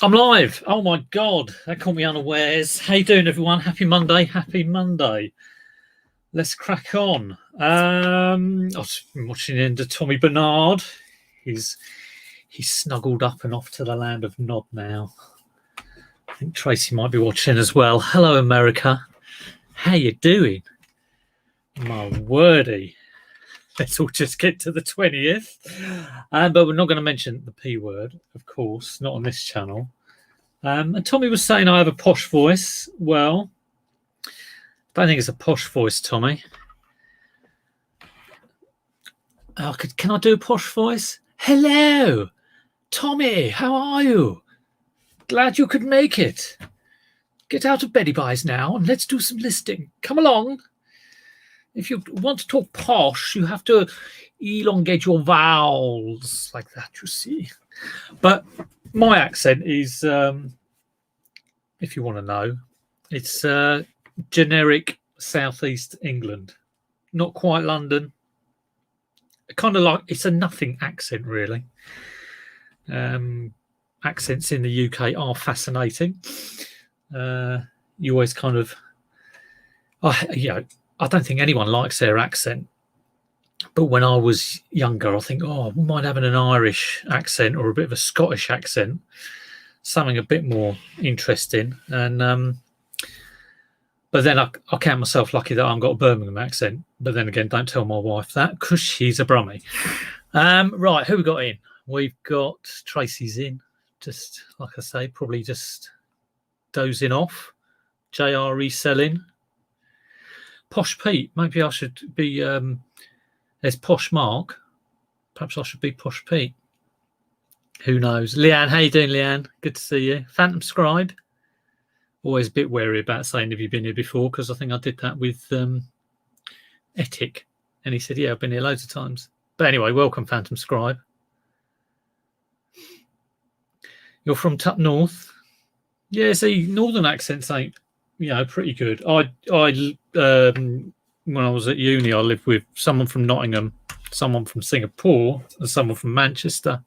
I'm live. Oh my God, that caught me unawares. How you doing, everyone? Happy Monday. Happy Monday. Let's crack on. I've been watching into Tommy Bernard. He's snuggled up and off to the land of Nod now. I think Tracy might be watching as well. Hello, America. How you doing? My wordy. Let's all just get to the 20th. But we're not going to mention the P word, of course, not on this channel. And Tommy was saying I have a posh voice. Well, I don't think it's a posh voice, Tommy. Can I do a posh voice? Hello, Tommy. How are you? Glad you could make it. Get out of beddy buys now and let's do some listing. Come along. If you want to talk posh, you have to elongate your vowels like that, you see. But my accent is, if you want to know, it's generic southeast England. Not quite London. Kind of like, it's a nothing accent, really. Accents in the UK are fascinating. You always kind of, I don't think anyone likes their accent. But when I was younger, I think, I wouldn't mind having an Irish accent or a bit of a Scottish accent, something a bit more interesting. And but then I count myself lucky that I've got a Birmingham accent. But then again, don't tell my wife that because she's a Brummie. Right, who we got in? We've got Tracy's in, just like I say, probably just dozing off. JR reselling. Posh Pete, maybe I should be, there's Posh Mark. Perhaps I should be Posh Pete. Who knows? Leanne, how you doing, Leanne? Good to see you. Phantom Scribe. Always a bit wary about saying, have you been here before? Because I think I did that with Etik. And he said, yeah, I've been here loads of times. But anyway, welcome, Phantom Scribe. You're from Tup North? Yeah, see, northern accents ain't, pretty good. When I was at uni, I lived with someone from Nottingham, someone from Singapore, and someone from Manchester.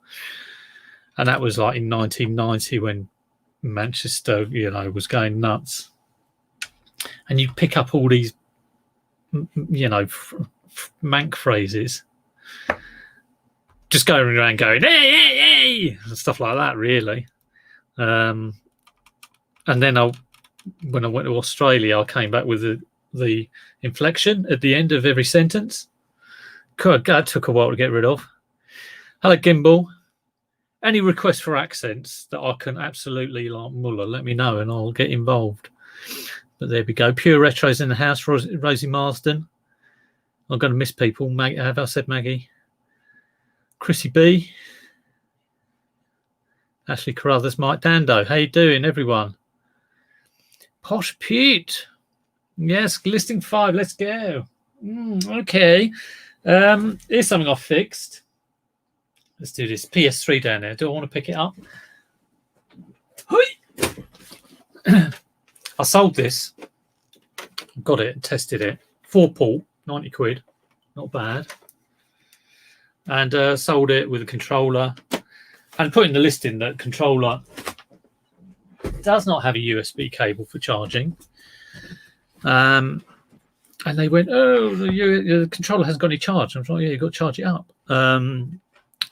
And that was like in 1990 when Manchester, was going nuts. And you pick up all these, mank phrases. Just going around going, hey, hey, hey, and stuff like that, really. And then when I went to Australia, I came back with the inflection at the end of every sentence. God, that took a while to get rid of. Hello, Gimbal. Any requests for accents that I can absolutely muller, let me know and I'll get involved. But there we go. Pure Retro's in the house. Rosie Marsden. I'm going to miss people. Have I said Maggie? Chrissy B. Ashley Carruthers. Mike Dando. How you doing, everyone? Posh Pete. Yes, listing 5. Let's go. Okay. Here's something I fixed. Let's do this. PS3 down there. Do I want to pick it up? I sold this. Got it and tested it. 4-port, 90 quid. Not bad. And sold it with a controller. And put in the listing that controller does not have a USB cable for charging. And they went, the controller hasn't got any charge. I was like, yeah, you've got to charge it up.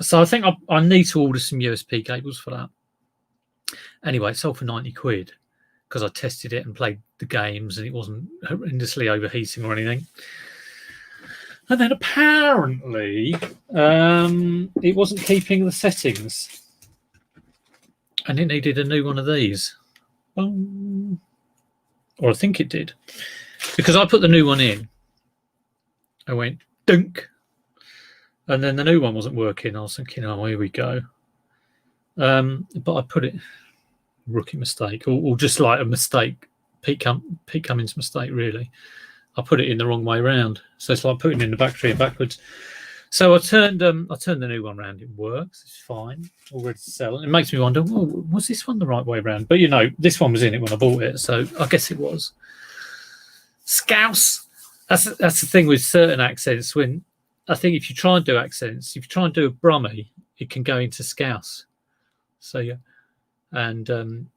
So I think I need to order some USB cables for that. Anyway, it sold for 90 quid because I tested it and played the games and it wasn't horrendously overheating or anything. And then apparently it wasn't keeping the settings. And it needed a new one of these. Or I think it did. Because I put the new one in. I went, dunk. And then the new one wasn't working. I was thinking, here we go. But I put it, rookie mistake, or just like a mistake, Pete Cummins' mistake, really. I put it in the wrong way around. So it's like putting in the battery backwards. So I turned the new one around. It works. It's fine. All ready to sell. It makes me wonder, was this one the right way around? But, this one was in it when I bought it. So I guess it was. Scouse. That's the thing with certain accents. When I think if you try and do accents, if you try and do a Brummie, it can go into Scouse. So, yeah. and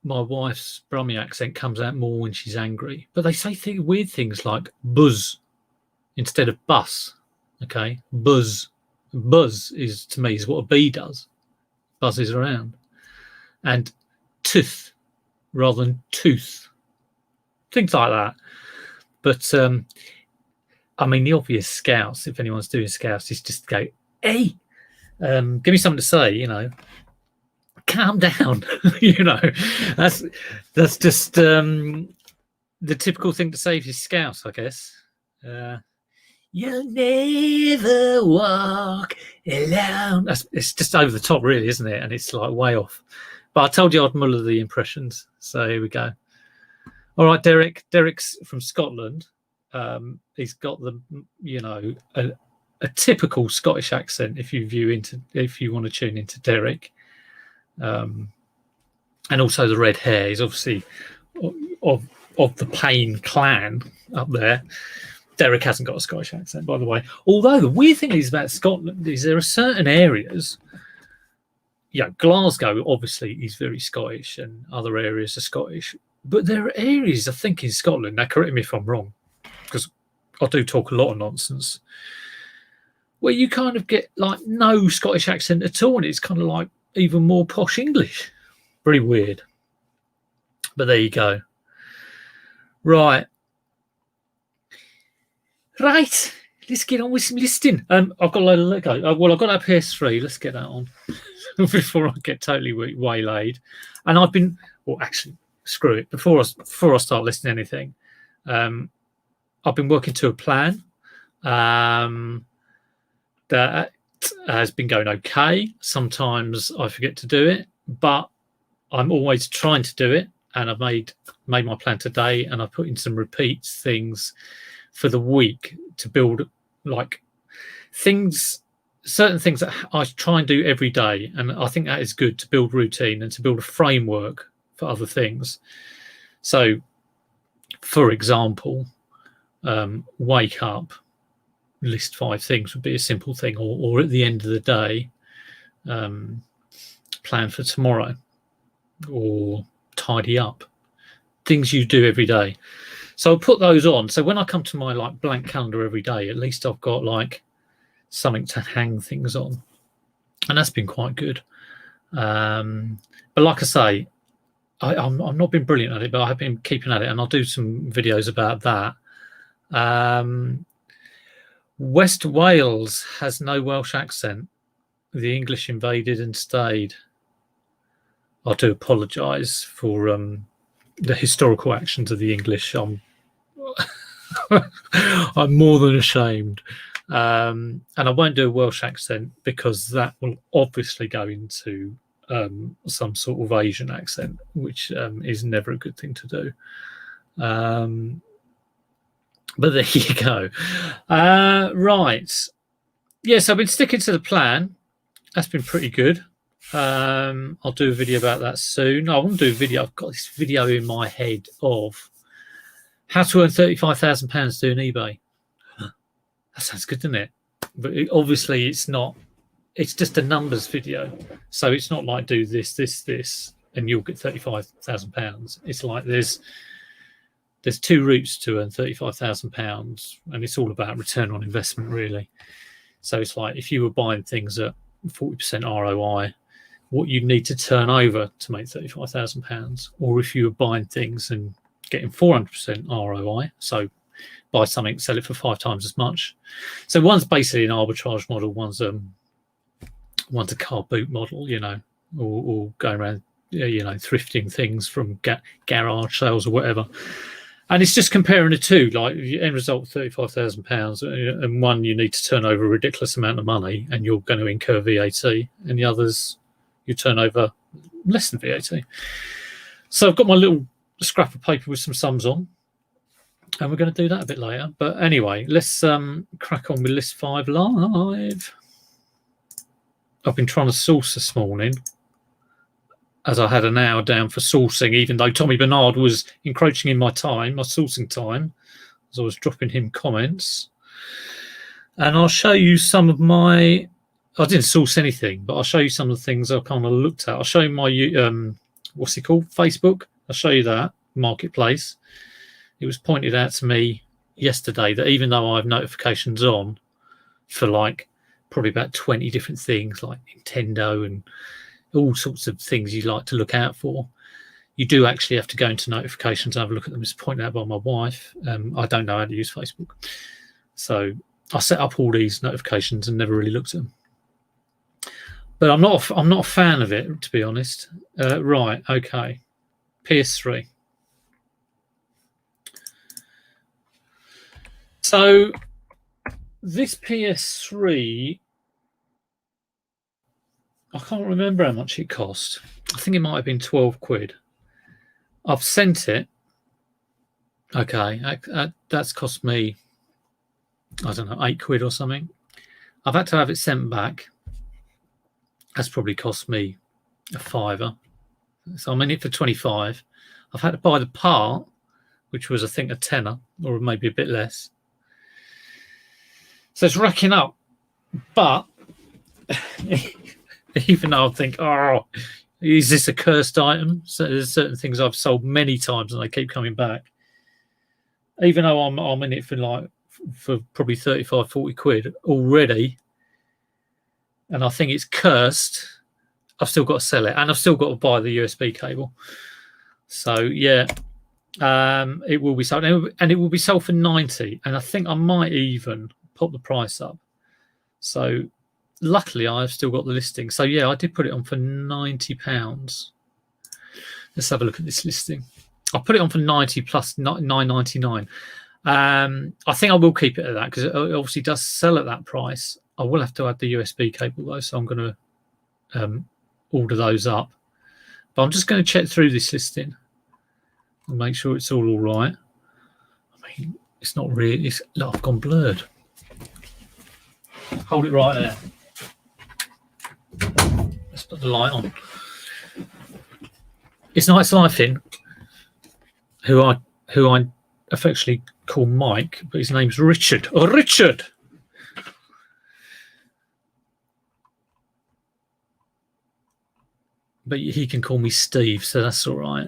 my wife's Brummie accent comes out more when she's angry. But they say weird things like buzz instead of bus. Okay, buzz. Buzz is, to me, is what a bee does. Buzzes around. And tooth rather than tooth. Things like that. But I mean, the obvious Scouse, if anyone's doing Scouse, is just go, hey, give me something to say, you know. Calm down. You know, that's just the typical thing to say if you're Scouse, I guess. You'll never walk alone. It's just over the top, really, isn't it? And it's like way off. But I told you I'd muller the impressions, so here we go. All right, Derek. Derek's from Scotland. He's got the, you know, a typical Scottish accent. If you want to tune into Derek, and also the red hair. He's obviously of the Payne clan up there. Derek hasn't got a Scottish accent, by the way. Although the weird thing is about Scotland is there are certain areas. Yeah, Glasgow obviously is very Scottish, and other areas are Scottish. But there are areas, I think, in Scotland. Now, correct me if I'm wrong, because I do talk a lot of nonsense, where you kind of get like no Scottish accent at all, and it's kind of like even more posh English. Very weird. But there you go. Right, let's get on with some listing. I've got a load of Lego. Well, I've got a PS3. Let's get that on before I get totally waylaid. And I've been, well, actually, screw it. Before I start listing anything, I've been working to a plan that has been going okay. Sometimes I forget to do it, but I'm always trying to do it. And I've made my plan today, and I put in some repeats things for the week to build like certain things that I try and do every day. And I think that is good to build routine and to build a framework for other things. So, for example, wake up, list 5 things would be a simple thing, or at the end of the day, plan for tomorrow, or tidy up. Things you do every day. So I'll put those on. So when I come to my like blank calendar every day, at least I've got like something to hang things on. And that's been quite good. But like I say, I've not been brilliant at it, but I have been keeping at it, and I'll do some videos about that. West Wales has no Welsh accent. The English invaded and stayed. I do apologise for the historical actions of the English. I'm more than ashamed. And I won't do a Welsh accent because that will obviously go into some sort of Asian accent, which is never a good thing to do. But there you go. Right. Yes, I've been sticking to the plan. That's been pretty good. I'll do a video about that soon. I want to do a video. I've got this video in my head of how to earn £35,000 doing eBay. That sounds good, doesn't it? But obviously it's not. It's just a numbers video. So it's not like do this, and you'll get £35,000. It's like there's 2 routes to earn £35,000, and it's all about return on investment, really. So it's like if you were buying things at 40% ROI, what you'd need to turn over to make £35,000, or if you were buying things and getting 400% ROI, so buy something, sell it for 5 times as much. So one's basically an arbitrage model, one's a car boot model, you know, or going around, you know, thrifting things from garage sales or whatever. And it's just comparing the two, like the end result, £35,000, and one you need to turn over a ridiculous amount of money, and you're going to incur VAT, and the others you turn over less than VAT. So I've got my little scrap of paper with some sums on, and we're going to do that a bit later. But anyway, let's crack on with list 5 live. I've been trying to source this morning, as I had an hour down for sourcing, even though Tommy Bernard was encroaching in my time, my sourcing time, as I was dropping him comments. And I'll show you some of my I didn't source anything, but I'll show you some of the things I kind of looked at. I'll show you my what's it called, Facebook. I'll show you that marketplace. It was pointed out to me yesterday that even though I have notifications on for like probably about 20 different things like Nintendo and all sorts of things you like to look out for, you do actually have to go into notifications and have a look at them. It's pointed out by my wife. I don't know how to use Facebook, so I set up all these notifications and never really looked at them. But I'm not a fan of it, to be honest. Right, okay. PS3. So this PS3, I can't remember how much it cost. I think it might have been 12 quid. I've sent it. Okay, that's cost me, I don't know, 8 quid or something. I've had to have it sent back. That's probably cost me a £5. So I'm in it for 25. I've had to buy the part, which was I think a tenner or maybe a bit less. So it's racking up. But even though I think, oh, is this a cursed item? So there's certain things I've sold many times and they keep coming back. Even though I'm in it for probably 35, 40 quid already, and I think it's cursed, I've still got to sell it, and I've still got to buy the USB cable. So yeah, it will be sold, and it will be sold for 90, and I think I might even pop the price up. So luckily I've still got the listing. So yeah, I did put it on for £90. Let's have a look at this listing. I put it on for 90 plus £9.99. I think I will keep it at that because it obviously does sell at that price. I will have to add the USB cable though, so I'm going to order those up. But I'm just going to check through this listing and make sure it's all right. I mean, it's not really. Look, I've gone blurred. Hold it right there. Let's put the light on. It's Nice Life in, who I affectionately call Mike, but his name's Richard. Oh, Richard! But he can call me Steve, so that's all right.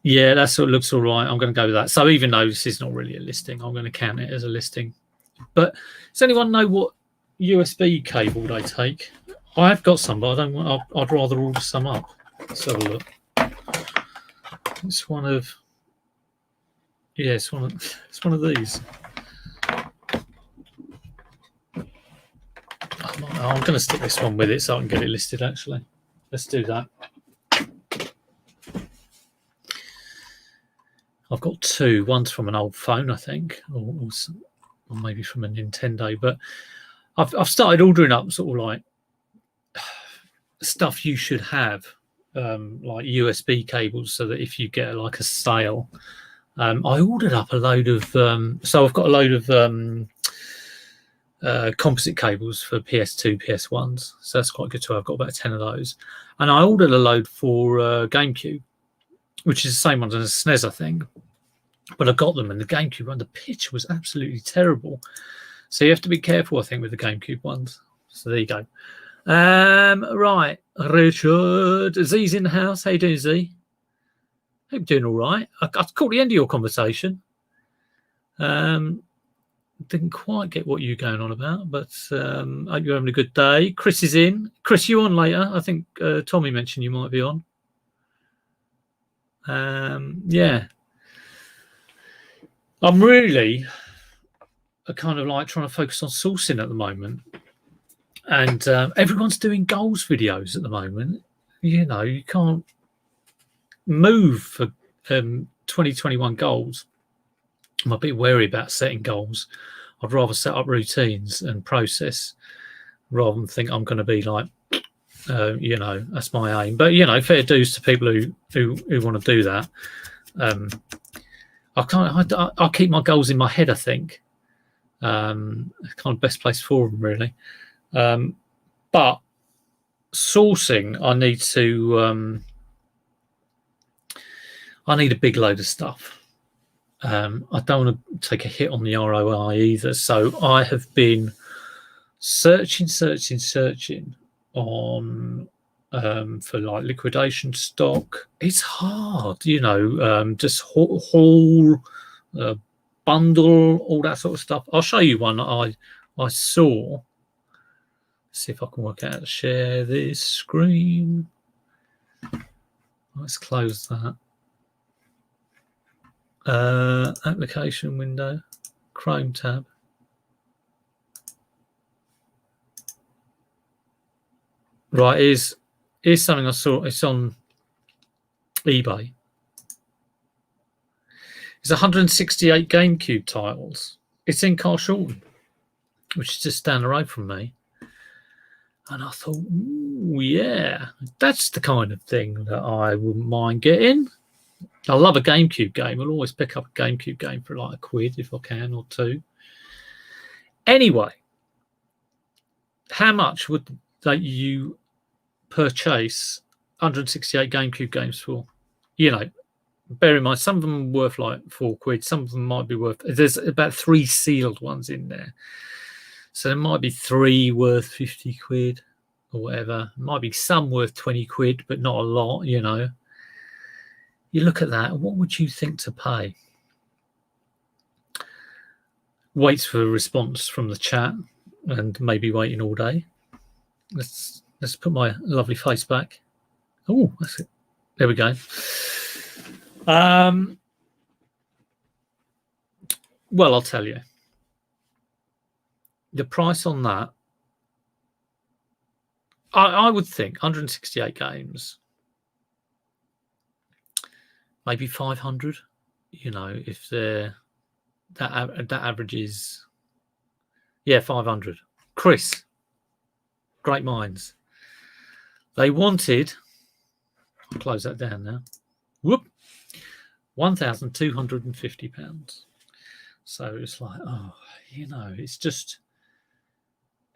Yeah, that's what looks all right. I'm going to go with that. So even though this is not really a listing, I'm going to count it as a listing. But does anyone know what USB cable they take? I've got some, but I don't want. I'd rather order some up. Let's have a look. It's one of. Yeah, it's one of these. I'm going to stick this one with it so I can get it listed, actually. Let's do that. I've got two. One's from an old phone, I think, or maybe from a Nintendo. But I've started ordering up sort of like stuff you should have, like USB cables, so that if you get like a sale. I ordered up a load of... so I've got a load of... composite cables for PS2, PS1s, so that's quite good too. I've got about 10 of those, and I ordered a load for GameCube, which is the same one as SNES, I think. But I got them, and the GameCube one, the pitch was absolutely terrible. So you have to be careful, I think, with the GameCube ones. So there you go. Right, Richard, Z's in the house. How you doing, Z? Hope you're doing all right. I caught the end of your conversation. Didn't quite get what you're going on about, but hope you're having a good day. Chris is in. Chris, you on later? I think Tommy mentioned you might be on. Yeah. I'm really kind of like trying to focus on sourcing at the moment. And everyone's doing goals videos at the moment. You know, you can't move for 2021 goals. I'm a bit wary about setting goals. I'd rather set up routines and process rather than think I'm going to be like, you know, that's my aim. But, you know, fair dues to people who want to do that. I keep my goals in my head, I think. Kind of best place for them, really. But sourcing, I need a big load of stuff. I don't want to take a hit on the ROI either. So I have been searching on for like liquidation stock. It's hard, just haul, bundle, all that sort of stuff. I'll show you one I saw. See if I can work out how to share this screen. Let's close that. Application window, Chrome tab. Right, here's something I saw. It's on eBay. It's 168 GameCube titles. It's in Carshalton, which is just down the road from me. And I thought, ooh, yeah, that's the kind of thing that I wouldn't mind getting. I love a GameCube game. I'll always pick up a GameCube game for like £1 if I can, or £2. Anyway, how much would you purchase 168 GameCube games for? Bear in mind, some of them are worth like £4. Some of them might be worth. There's about 3 sealed ones in there, so there might be 3 worth £50 or whatever. Might be some worth £20, but not a lot. You look at that. What would you think to pay? Waits for a response from the chat, and maybe waiting all day. Let's put my lovely face back. Oh, that's it. There we go. Well, I'll tell you. The price on that, I would think 168 games, maybe 500. If they're that average is, 500. Chris, great minds. They wanted. I'll close that down now. Whoop. £1,250. So it's like,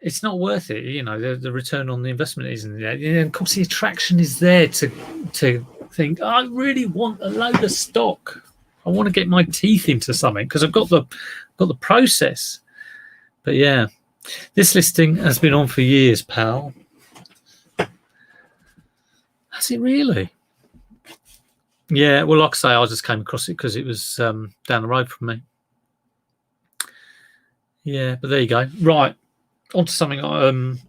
it's not worth it. The return on the investment isn't there. And of course, the attraction is there to think, I really want a load of stock. I want to get my teeth into something because I've got the process. But yeah, this listing has been on for years, pal. Has it really? Yeah, well, like I say, I just came across it because it was down the road from me. Yeah, but there you go. Right, on to something I've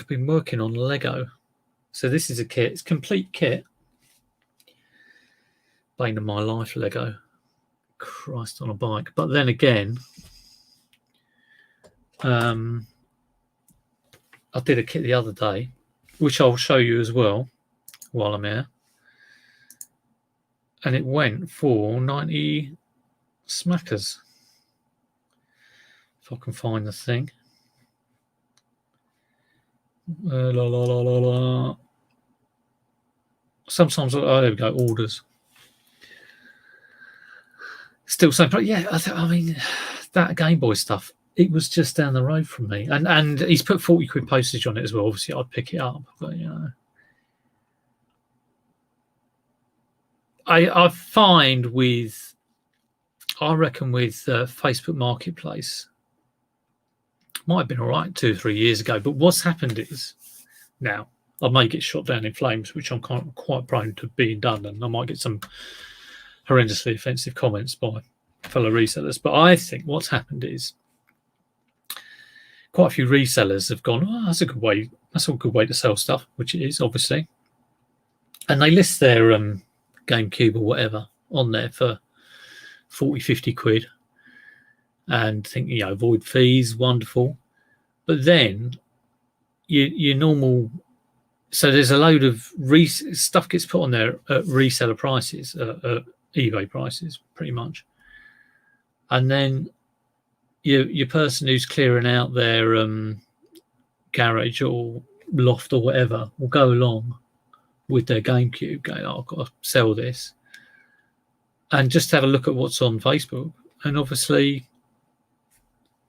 been working on, Lego. So this is a kit. It's a complete kit. Bane of my life, Lego. Christ on a bike. But then again, I did a kit the other day, which I'll show you as well while I'm here. And it went for 90 smackers. If I can find the thing. Sometimes, there we go, orders. Still same price. Yeah, I mean, that Game Boy stuff, it was just down the road from me. And he's put £40 postage on it as well. Obviously, I'd pick it up. But, I find with Facebook Marketplace, might have been all right 2 or 3 years ago, but what's happened is now I may get shot down in flames, which I'm quite prone to being done, and I might get some horrendously offensive comments by fellow resellers. But I think what's happened is quite a few resellers have gone, oh, that's a good way to sell stuff, which it is, obviously. And they list their GameCube or whatever on there for £40-50 and think, avoid fees, wonderful. But then your normal, so there's a load of stuff gets put on there at reseller prices, eBay prices, pretty much. And then your person who's clearing out their garage or loft or whatever will go along with their GameCube, going, oh, I've got to sell this, and just have a look at what's on Facebook, and obviously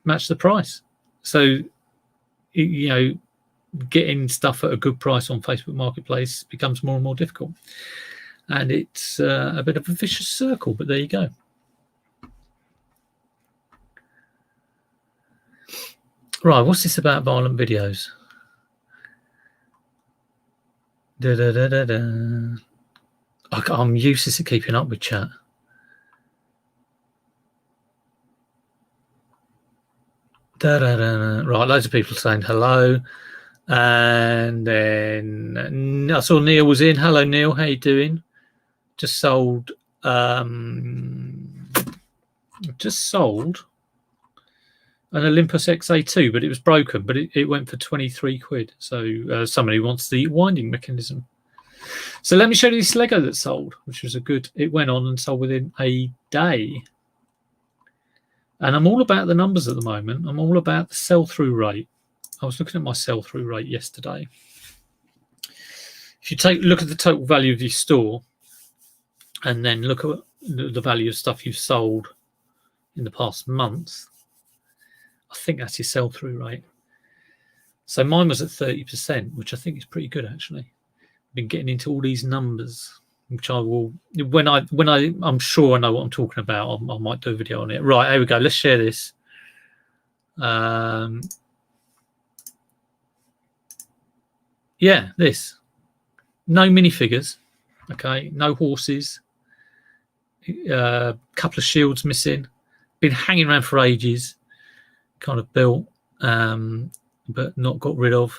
match the price. So, getting stuff at a good price on Facebook Marketplace becomes more and more difficult, and it's a bit of a vicious circle. But there you go. Right, what's this about violent videos? I'm useless at keeping up with chat. Right, loads of people saying hello. And then I saw Neil was in. Hello, Neil. How you doing? Just sold an Olympus XA2, but it was broken, but it went for 23 quid. So somebody wants the winding mechanism. So let me show you this Lego that sold, which was it went on and sold within a day. And I'm all about the numbers at the moment. I'm all about the sell-through rate. I was looking at my sell-through rate yesterday. If you look at the total value of your store and then look at the value of stuff you've sold in the past month, I think that's your sell-through rate. So mine was at 30%, which I think is pretty good, actually. I've been getting into all these numbers, which I will, when I'm sure I know what I'm talking about, I might do a video on it. Right, here we go. Let's share this. Yeah, this. No minifigures, okay? No horses. Couple of shields missing. Been hanging around for ages. Kind of built, but not got rid of.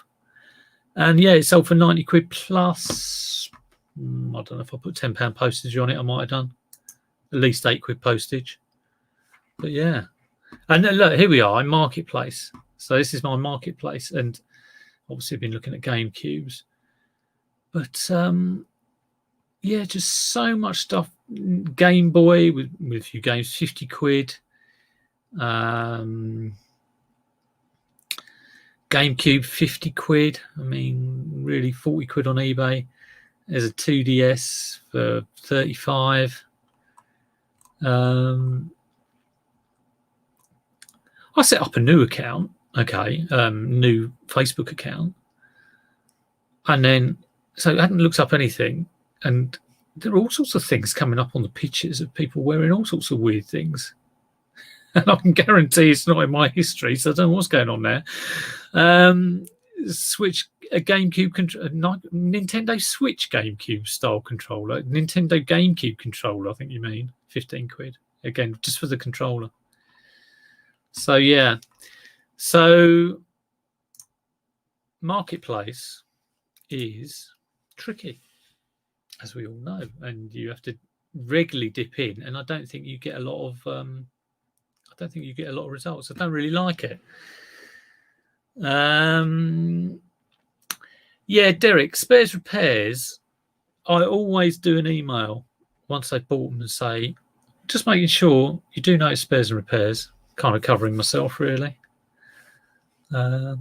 And yeah, it sold for 90 quid plus. I don't know if I put £10 postage on it. I might have done at least 8 quid postage. But yeah, and look, here we are in Marketplace. So this is my Marketplace, and obviously I've been looking at Game Cubes. But yeah, just so much stuff. Game Boy with a few games, 50 quid. GameCube, 50 quid. I mean, really 40 quid on eBay. There's a 2DS for 35. I set up a new account, new Facebook account. And then, so I hadn't looked up anything. And there are all sorts of things coming up on the pictures of people wearing all sorts of weird things. And I can guarantee it's not in my history, so I don't know what's going on there. Switch, a GameCube, Nintendo Switch GameCube style controller, Nintendo GameCube controller, I think you mean, 15 quid. Again, just for the controller. So, yeah. So, Marketplace is tricky, as we all know, and you have to regularly dip in, and I don't think you get a lot of results. I don't really like it. Yeah, Derek, spares repairs. I always do an email once I've bought them and say, just making sure you do know it's spares and repairs, kind of covering myself, really. And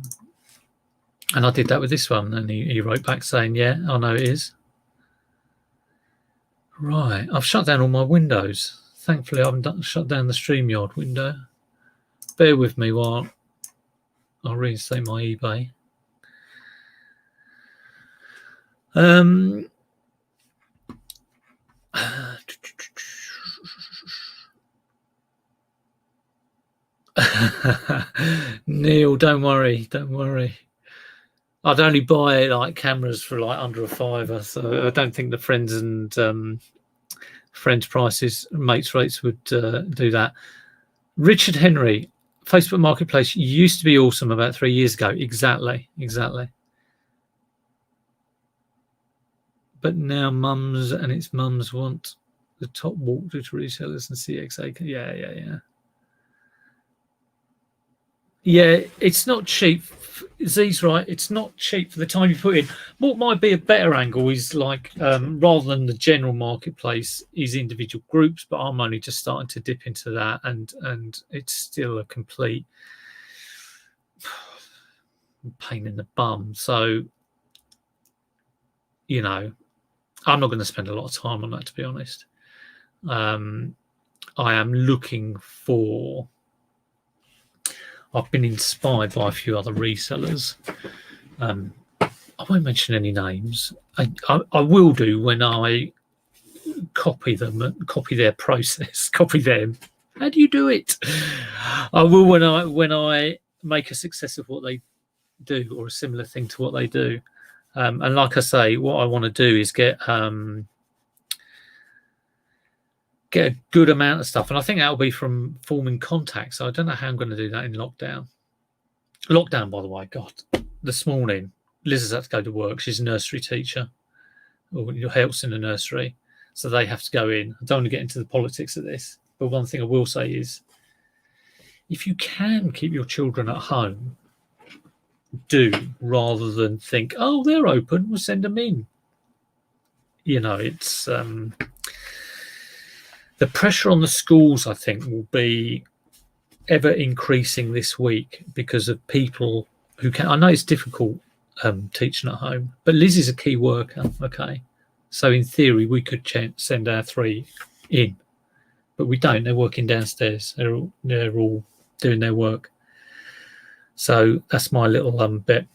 I did that with this one, and he wrote back saying, yeah, I know it is. Right, I've shut down all my windows. Thankfully, I haven't shut down the StreamYard window. Bear with me while I reinstate my eBay. Neil, don't worry. I'd only buy like cameras for like under a £5, so I don't think the friends and friends prices, mates rates would do that. Richard Henry, Facebook Marketplace used to be awesome about 3 years ago. Exactly. But now mums and its mums want the top walkthrough to resellers and CXA. Yeah. Yeah, it's not cheap. Z's right. It's not cheap for the time you put in. What might be a better angle is like rather than the general marketplace, is individual groups. But I'm only just starting to dip into that, and it's still a complete pain in the bum. So, you know, I'm not going to spend a lot of time on that, to be honest. I am looking for. I've been inspired by a few other resellers. I won't mention any names. I will do when I copy them, copy their process, copy them. How do you do it? I will when I make a success of what they do, or a similar thing to what they do. And like I say, what I want to do is get a good amount of stuff, and I think that'll be from forming contacts. So I don't know how I'm going to do that in lockdown. Lockdown, by the way, God, this morning Liz has had to go to work. She's a nursery teacher, or helps in the nursery, so they have to go in. I don't want to get into the politics of this, but one thing I will say is, if you can keep your children at home, do, rather than think, oh, they're open, we'll send them in. It's the pressure on the schools, I think, will be ever increasing this week because of people who can. I know it's difficult teaching at home, but Liz is a key worker. Okay, so in theory we could send our 3 in, but we don't. They're working downstairs. They're all doing their work. So that's my little bit.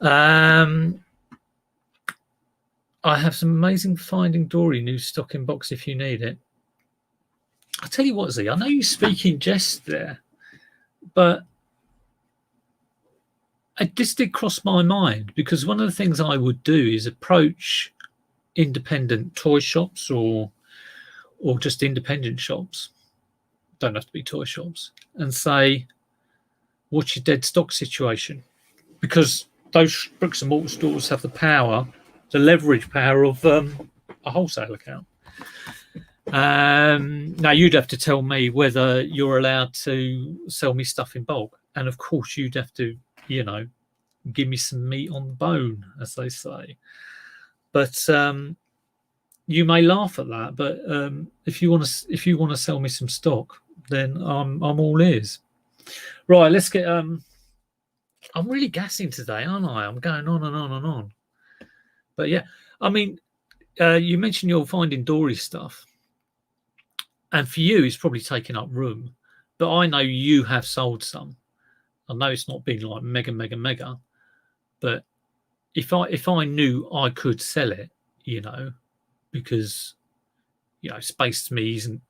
I have some amazing Finding Dory new stock in box if you need it. I'll tell you what, Z, I know you speak in jest there, but this did cross my mind, because one of the things I would do is approach independent toy shops or just independent shops, don't have to be toy shops, and say, what's your dead stock situation? Because those bricks and mortar stores have the leverage power of a wholesale account. Now you'd have to tell me whether you're allowed to sell me stuff in bulk, and of course you'd have to, give me some meat on the bone, as they say. But you may laugh at that, but if you want to sell me some stock, then I'm all ears. Right, let's get. I'm really gassing today, aren't I? I'm going on and on and on. But yeah, I mean, you mentioned your Finding Dory stuff, and for you, it's probably taking up room. But I know you have sold some. I know it's not been like mega, but if I knew I could sell it, because space to me isn't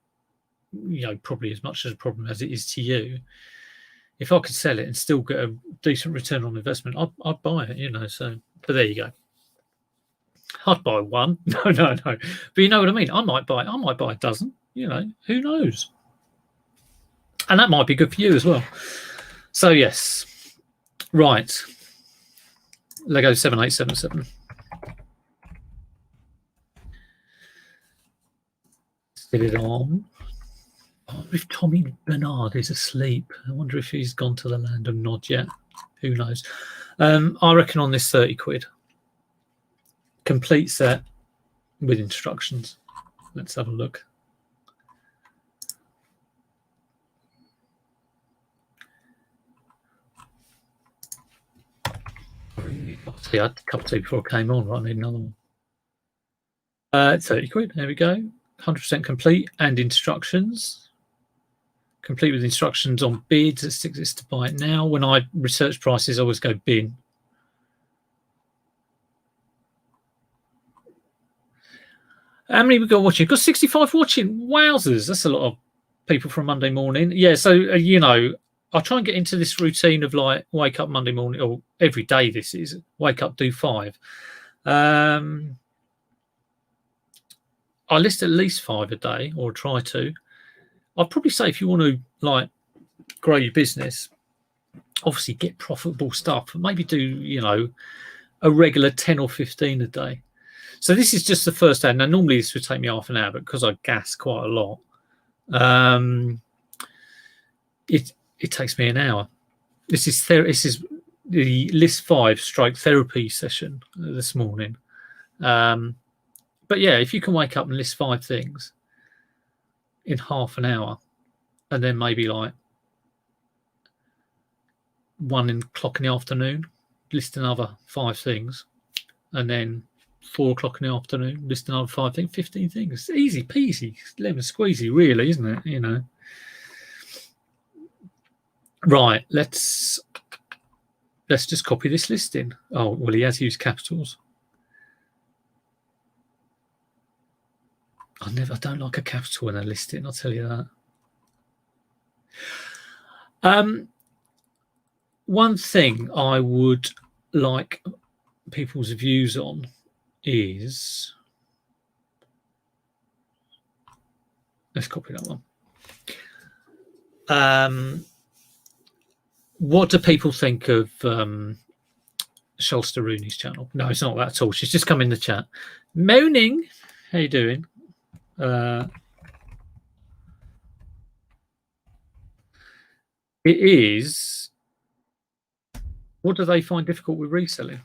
probably as much as a problem as it is to you. If I could sell it and still get a decent return on investment, I'd buy it, so. But there you go. I'd buy one. No. But you know what I mean? I might buy a dozen, who knows? And that might be good for you as well. So yes. Right. Lego 7877. Still it on. If Tommy Bernard is asleep, I wonder if he's gone to the land of Nod yet. Who knows? I reckon on this 30 quid. Complete set with instructions. Let's have a look. See, I had a cup of tea before I came on, right? I need another one. 30 quid. There we go. 100% complete and instructions. Complete with instructions on bids. It exists to buy it now. When I research prices, I always go bin. How many we got watching? We've got 65 watching. Wowzers. That's a lot of people for a Monday morning. Yeah, so, I try and get into this routine of like wake up Monday morning, or every day this is, wake up, do 5. I list at least 5 a day, or try to. I'd probably say if you want to like grow your business, obviously get profitable stuff, maybe do, a regular 10 or 15 a day. So this is just the first day. Now, normally this would take me half an hour, but because I gas quite a lot, it takes me an hour. This is the list 5 stroke therapy session this morning. But yeah, if you can wake up and list 5 things in half an hour, and then maybe like 1 o'clock in the afternoon, list another 5 things, and then 4 o'clock in the afternoon, list another 5 things, 15 things. It's easy peasy, lemon squeezy, really, isn't it? Right, let's just copy this listing. Oh, well, he has used capitals. I don't like a capital in a listing, I'll tell you that. one thing I would like people's views on is, let's copy that one. What do people think of Sholster Rooney's channel? No, it's not that at all. She's just come in the chat. Moaning. How you doing? It is. What do they find difficult with reselling?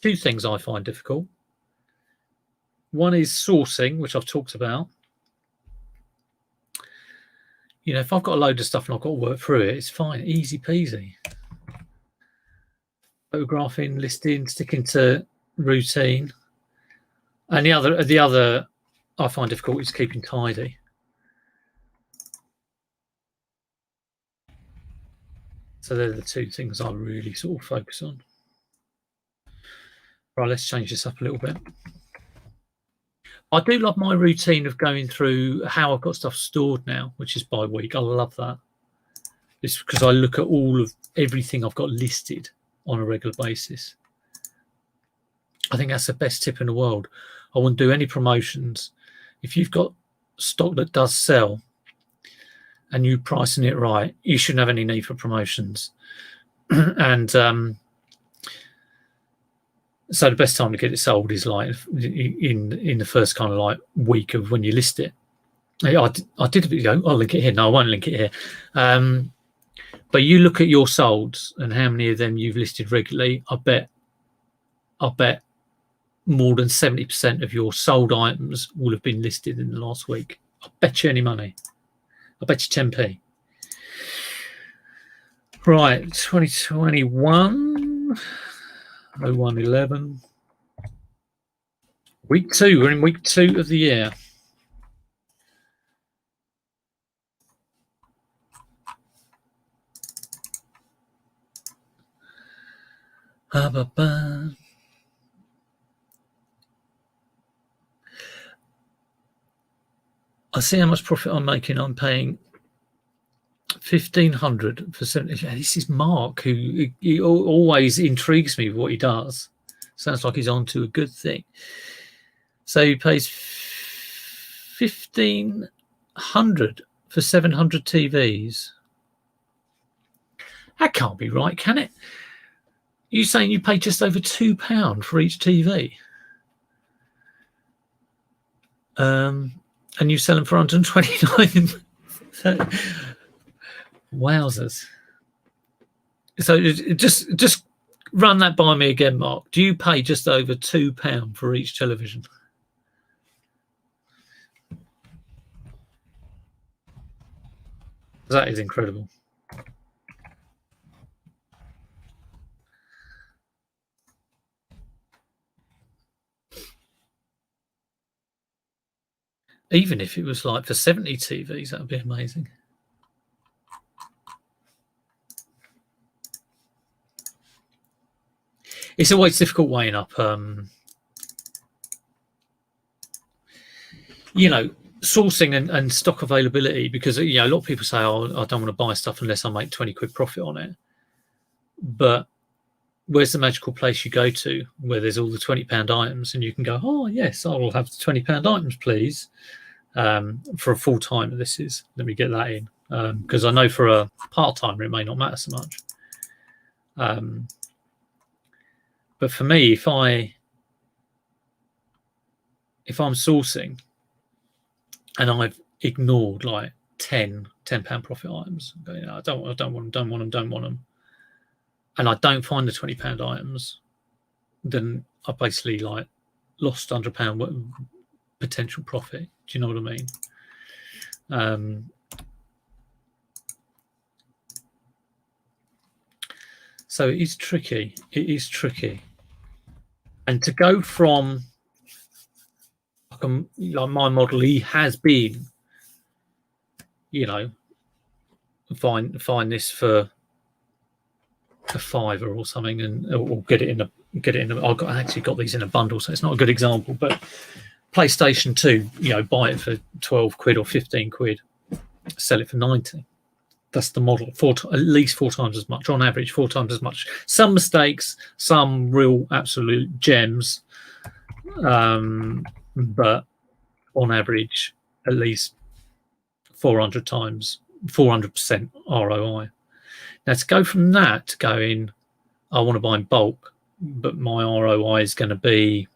Two things I find difficult. One is sourcing, which I've talked about. You know, if I've got a load of stuff and I've got to work through it, it's fine, easy peasy. Photographing, listing, sticking to routine. And the other I find difficult is keeping tidy. So they're the two things I really sort of focus on. Right, let's change this up a little bit. I do love my routine of going through how I've got stuff stored now, which is by week. I love that. It's because I look at all of everything I've got listed on a regular basis. I think that's the best tip in the world. I wouldn't do any promotions. If you've got stock that does sell and you're pricing it right, you shouldn't have any need for promotions. And so the best time to get it sold is like in the first kind of like week of when you list it. I did a video. I'll link it here. No, I won't link it here. But you look at your solds and how many of them you've listed regularly. I bet more than 70% of your sold items will have been listed in the last week. I bet you any money. I bet you 10p. Right, 2021. 0111. Week 2. We're in week 2 of the year. I see how much profit I'm making. I'm paying 1,500 for 70. This is Mark, who he always intrigues me with what he does. Sounds like he's on to a good thing. So he pays 1,500 for 700 TVs. That can't be right, can it? You saying you pay just over £2 for each TV? And you sell them for 129. Wowzers. So just run that by me again, Mark. Do you pay just over £2 for each television? That is incredible. Even if it was like for 70 TVs, that would be amazing. It's always difficult weighing up, you know, sourcing and stock availability, because, you know, a lot of people say, oh, I don't want to buy stuff unless I make 20 quid profit on it. But where's the magical place you go to where there's all the £20 items and you can go, oh, yes, I will have the £20 items, please, for a full timer. This is, let me get that in, because I know for a part timer it may not matter so much. But for me, if I'm sourcing and I've ignored like 10 £10 profit items, you know, I don't want them, and I don't find the £20 items, then I basically like lost £100 potential profit. Do you know what I mean? So it is tricky. It is tricky. And to go from like my model, he has been, you know, find this for a £5 or something, and or get it in a. I actually got these in a bundle, so it's not a good example. But PlayStation 2, you know, buy it for 12 quid or 15 quid, sell it for 90. That's the model. At least 4 times as much, on average, 4 times as much. Some mistakes, some real absolute gems, but on average, at least 400 times, 400% ROI. Now, to go from that to going, I want to buy in bulk, but my ROI is going to be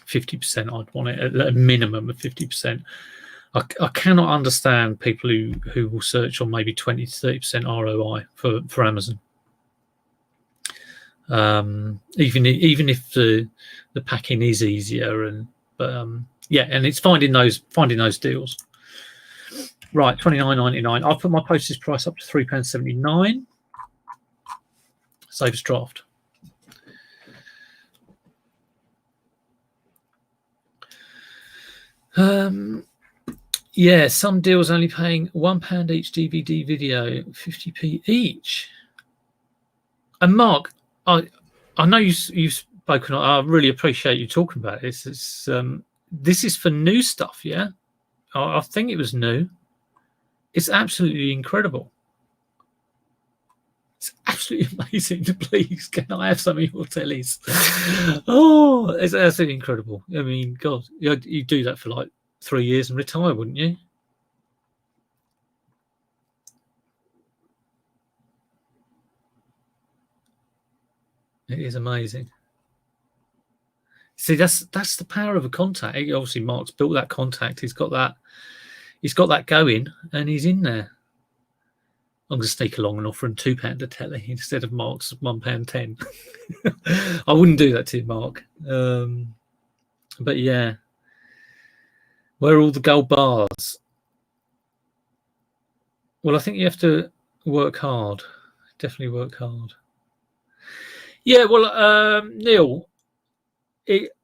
50%. I'd want it at a minimum of 50%. I cannot understand people who will search on maybe 20 to 30% ROI for Amazon. Even if the packing is easier, yeah, and it's finding those deals. Right, £29.99. I've put my postage price up to £3.79. Save as draft. Yeah, some deals only paying £1 each DVD video, 50p each. And Mark, I know you've spoken. I really appreciate you talking about this. This is for new stuff, yeah. I think it was new. It's absolutely incredible. It's absolutely amazing. Please, can I have some of your tellies? Oh, it's absolutely incredible. I mean, God, you'd do that for like 3 years and retire, wouldn't you? It is amazing. See, that's the power of a contact. Obviously, Mark's built that contact. He's got that going, and he's in there. I'm going to sneak along and offer him £2 a telly instead of Mark's £1.10. I wouldn't do that to you, Mark. But yeah, where are all the gold bars? Well, I think you have to work hard. Definitely work hard. Yeah, well, Neil,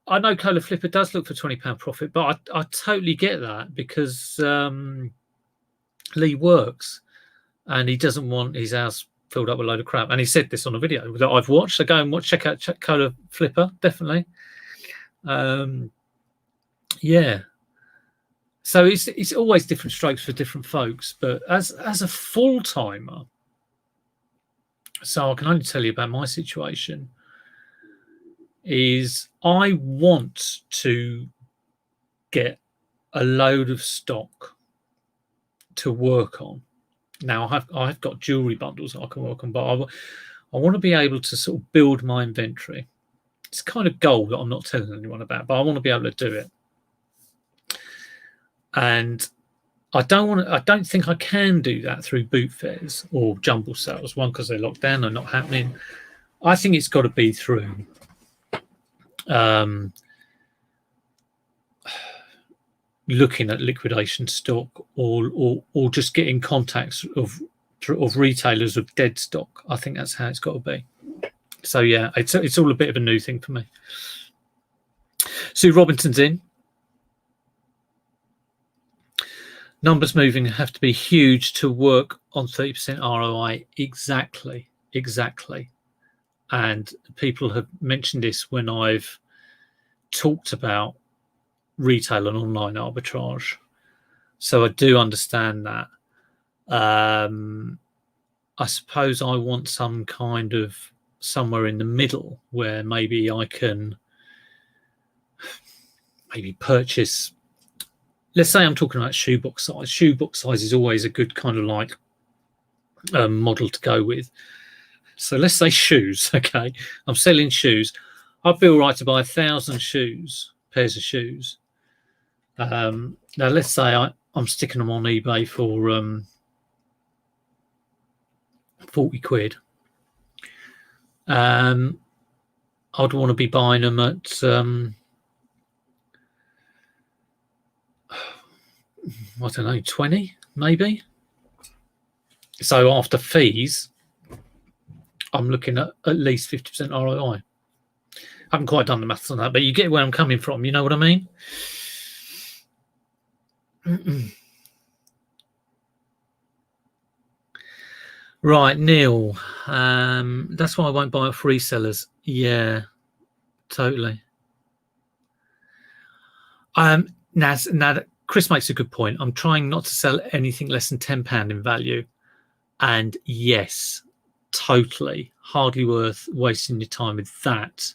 I know Cola Flipper does look for £20 profit, but I totally get that because Lee works and he doesn't want his house filled up with a load of crap. And he said this on a video that I've watched. So go and check out Cola Flipper, definitely. Yeah. So it's always different strokes for different folks. But as a full timer, so I can only tell you about my situation. Is I want to get a load of stock to work on. Now I've got jewelry bundles that I can work on, but I want to be able to sort of build my inventory. It's kind of goal that I'm not telling anyone about, but I want to be able to do it. And I don't think I can do that through boot fairs or jumble sales. One, because they're locked down, they're not happening. I think it's got to be through looking at liquidation stock or just getting contacts of retailers of dead stock. I think that's how it's got to be. So yeah, it's all a bit of a new thing for me. Sue Robinson's in. Numbers moving have to be huge to work on 30% ROI. Exactly. And people have mentioned this when I've talked about retail and online arbitrage. So I do understand that. I suppose I want some kind of somewhere in the middle where maybe I can purchase. Let's say I'm talking about shoebox size. Shoebox size is always a good kind of like model to go with. So let's say shoes. Okay, I'm selling shoes. I'd be all right to buy 1,000 pairs of shoes. Now let's say I'm sticking them on eBay for 40 quid. I'd want to be buying them at I don't know, 20 maybe. So after fees, I'm looking at least 50% ROI. I haven't quite done the maths on that, but you get where I'm coming from. You know what I mean? Right, Neil. That's why I won't buy off resellers. Yeah, totally. Now Chris makes a good point. I'm trying not to sell anything less than £10 in value. And yes, totally, hardly worth wasting your time with that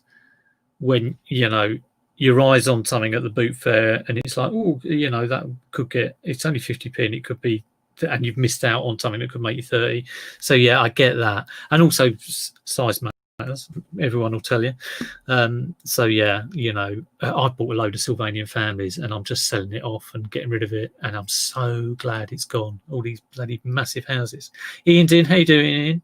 when, your eyes on something at the boot fair and it's like, oh, that could get, it's only 50p and it could be, and you've missed out on something that could make you 30. So yeah, I get that. And also size matters, everyone will tell you. So yeah, I bought a load of Sylvanian families and I'm just selling it off and getting rid of it, and I'm so glad it's gone. All these bloody massive houses. Ian's in. How you doing, Ian?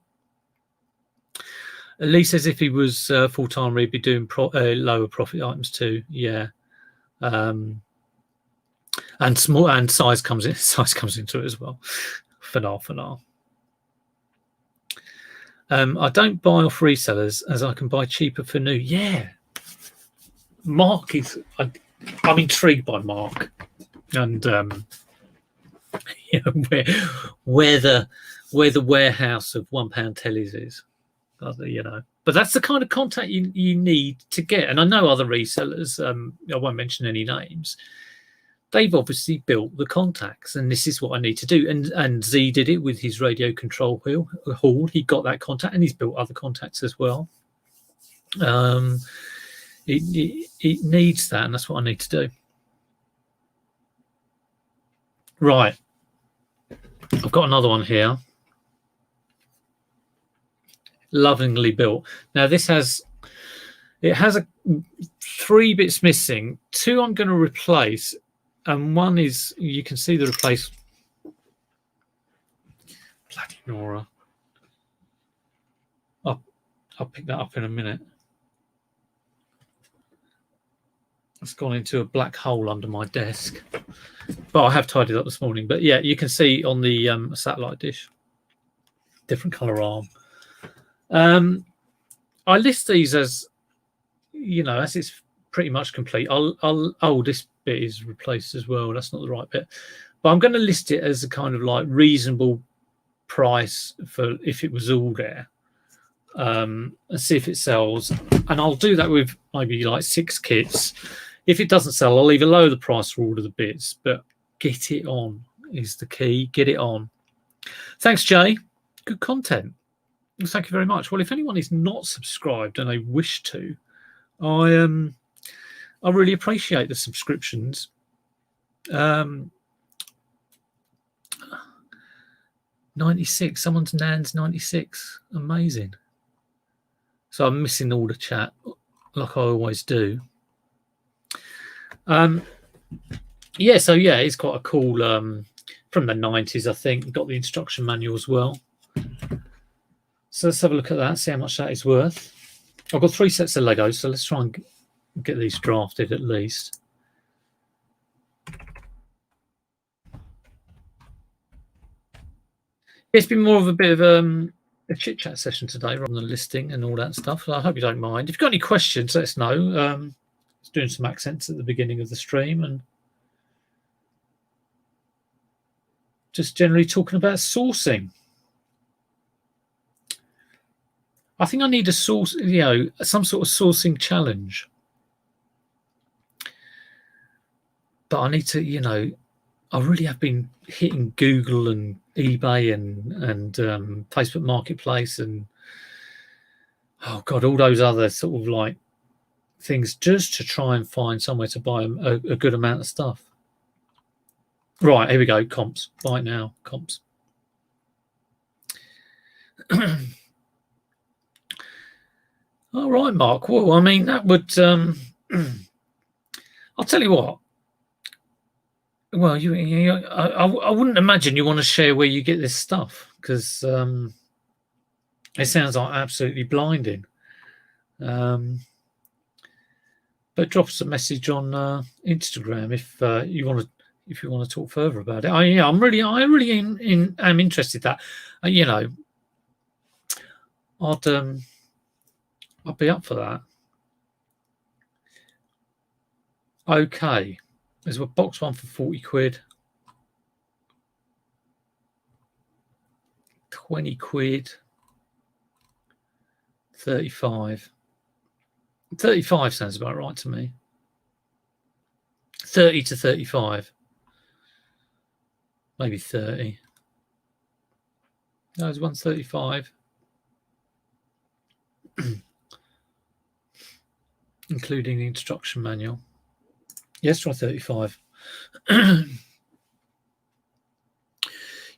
Lee says if he was full-time, he'd be doing lower profit items too. Yeah. And small and size comes into it as well. For now. I don't buy off resellers as I can buy cheaper for new. Yeah. Mark is, I'm intrigued by Mark, and where the warehouse of £1 tellies is. But that's the kind of contact you need to get. And I know other resellers, I won't mention any names, they've obviously built the contacts, and this is what I need to do. And Z did it with his radio control hall. He got that contact, and he's built other contacts as well. It needs that, and that's what I need to do. Right, I've got another one here. Lovingly built. Now this has 3 bits missing. 2 I'm going to replace, and 1 is, you can see the replace. Bloody Nora. I'll pick that up in a minute. It's gone into a black hole under my desk, but I have tidied up this morning. But yeah, you can see on the satellite dish, different color arm. I list these as, as it's pretty much complete. This bit is replaced as well. That's not the right bit, but I'm going to list it as a kind of like reasonable price for if it was all there, and see if it sells. And I'll do that with maybe like 6 kits. If it doesn't sell, I'll either lower the price for all of the bits, but get it on is the key. Get it on. Thanks, Jay. Good content. Thank you very much. Well, if anyone is not subscribed and they wish to, I really appreciate the subscriptions. 96. Someone's Nan's 96. Amazing. So I'm missing all the chat, like I always do. It's quite a cool from the 90s, I think. Got the instruction manual as well. So let's have a look at that, see how much that is worth. I've got 3 sets of Legos, so let's try and get these drafted at least. It's been more of a bit of a chit-chat session today rather than listing and all that stuff. So I hope you don't mind. If you've got any questions, let us know. I was doing some accents at the beginning of the stream and just generally talking about sourcing. I think I need a source, some sort of sourcing challenge. But I need to, I really have been hitting Google and eBay and Facebook Marketplace and, oh God, all those other sort of like things just to try and find somewhere to buy a good amount of stuff. Right, here we go, comps. Buy now, comps. All right, Mark. Well, I mean, that would... I'll tell you what. Well, I wouldn't imagine you want to share where you get this stuff, because it sounds like absolutely blinding. But drop us a message on Instagram if you want to talk further about it. I really am interested in that. I'd be up for that. Okay, there's a box one for 40 quid. 20 quid. 35. 35 sounds about right to me. 30 to 35. maybe 30. No, it's 135. Including the instruction manual. Yes, try 35.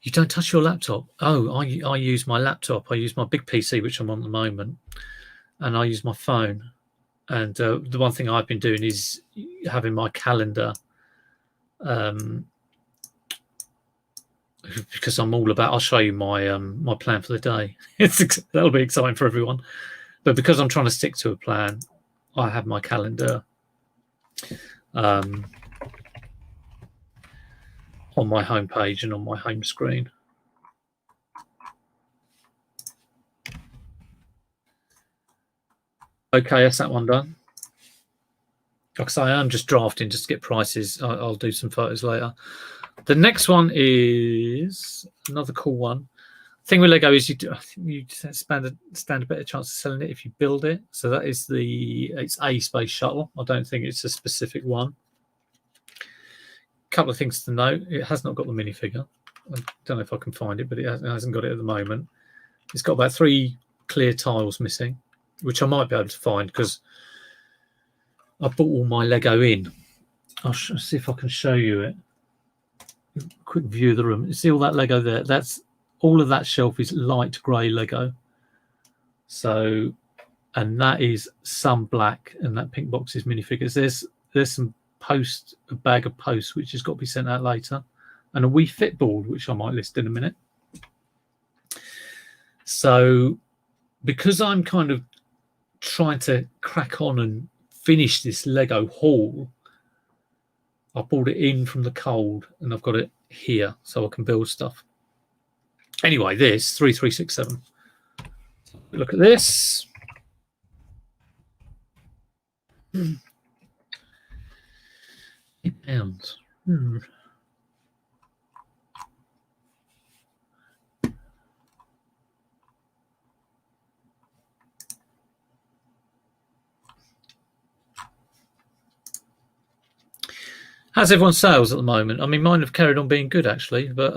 You don't touch your laptop. Oh, I use my laptop. I use my big PC, which I'm on at the moment, and I use my phone. And the one thing I've been doing is having my calendar, because I'm all about. I'll show you my my plan for the day. That'll be exciting for everyone. But because I'm trying to stick to a plan, I have my calendar on my home page and on my home screen. Okay, that's that one done. Like I say, I am just drafting just to get prices. I'll do some photos later. The next one is another cool one. The thing with Lego is you stand a better chance of selling it if you build it. So that is it's a space shuttle. I don't think it's a specific one. Couple of things to note: it has not got the minifigure. I don't know if I can find it, but it hasn't got it at the moment. It's got about 3 clear tiles missing, which I might be able to find because I bought all my Lego in. I'll see if I can show you it. Quick view of the room. You see all that Lego there? That's all of that shelf is light grey Lego. So, and that is some black, and that pink box is minifigures. There's some a bag of posts which has got to be sent out later, and a Wii Fit board which I might list in a minute. So, because I'm kind of trying to crack on and finish this Lego haul, I brought it in from the cold and I've got it here so I can build stuff. Anyway, this 3367. Look at this. £8. How's everyone's sales at the moment? I mean, mine have carried on being good actually, but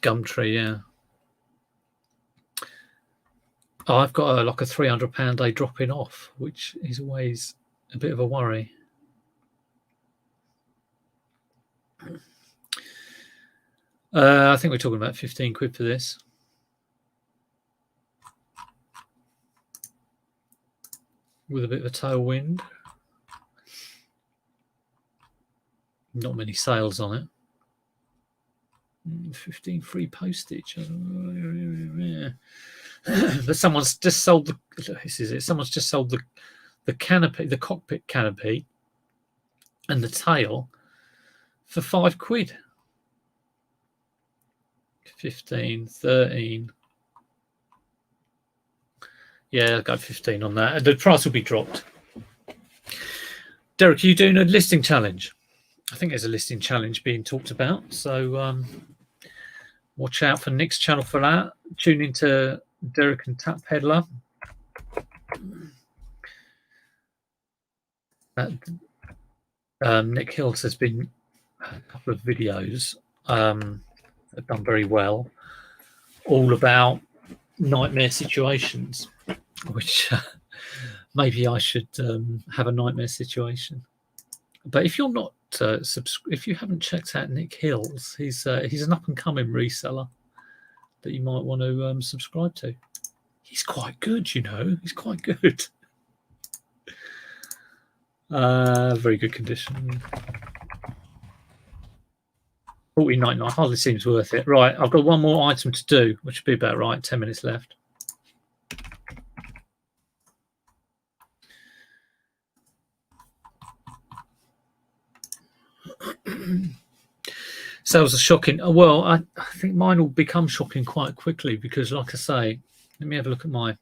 Gumtree, yeah. Oh, I've got like a £300 day dropping off, which is always a bit of a worry. I think we're talking about 15 quid for this. With a bit of a tailwind. Not many sales on it. 15 free postage. But someone's just sold Someone's just sold the canopy, the cockpit canopy, and the tail for 5 quid. 15, 13. Yeah, I'll go 15 on that. The price will be dropped. Derek, are you doing a listing challenge? I think there's a listing challenge being talked about. So watch out for Nick's channel for that. Tune into Derek and Tap Peddler. Nick Hills has been a couple of videos have done very well, all about nightmare situations, which maybe I should have a nightmare situation. But if you're not if you haven't checked out Nick Hills, he's an up and coming reseller that you might want to subscribe to. He's quite good, you know. He's quite good. Very good condition. 14.99 hardly seems worth it. Right, I've got one more item to do, which would be about right. 10 minutes left. Sales are shocking. Well, I think mine will become shocking quite quickly because, like I say, let me have a look at I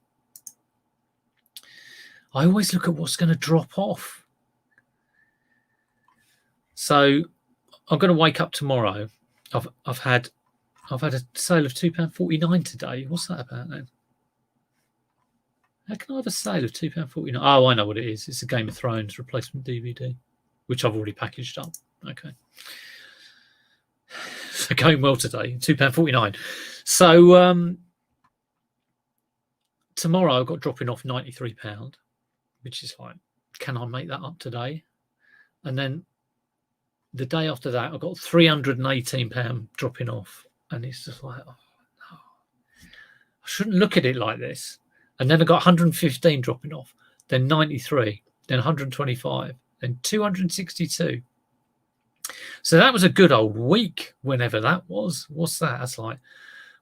always look at what's going to drop off. So I'm going to wake up tomorrow. I've had a sale of £2.49 today. What's that about then? How can I have a sale of £2.49? Oh, I know what it is. It's a Game of Thrones replacement DVD. which I've already packaged up. Okay. So going well today, £2.49. So tomorrow I've got dropping off £93, which is like, can I make that up today? And then the day after that, I've got £318 dropping off. And it's just like, oh, no. I shouldn't look at it like this. And then I got 115 dropping off, then 93, then 125, then 262. So that was a good old week, whenever that was. What's that? That's like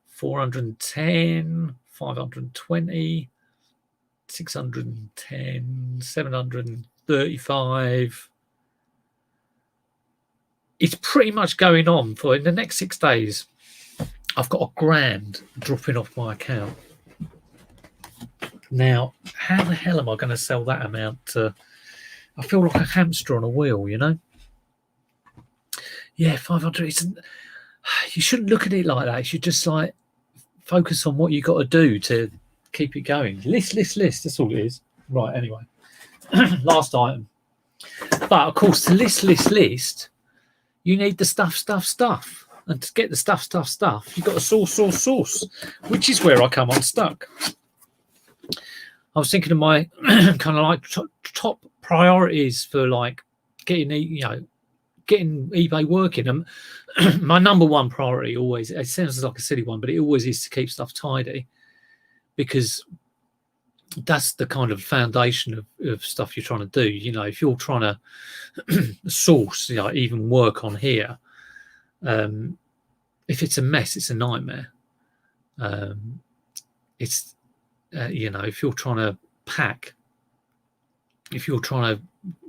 410, 520, 610, 735. It's pretty much going on for in the next 6 days. I've got £1,000 dropping off my account. Now, how the hell am I going to sell that amount to? I feel like a hamster on a wheel, you know? Yeah, 500. You shouldn't look at it like that. You should just like focus on what you got to do to keep it going. List. That's all it is. Right, anyway. Last item. But, of course, to list, you need the stuff. And to get the stuff, you've got to source, which is where I come unstuck. I was thinking of my kind of like top priorities for like getting eBay working. And my number one priority always, it sounds like a silly one, but it always is to keep stuff tidy, because that's the kind of foundation of stuff you're trying to do. You know, if you're trying to source, you know, even work on here, if it's a mess, it's a nightmare. You know, if you're trying to pack, if you're trying to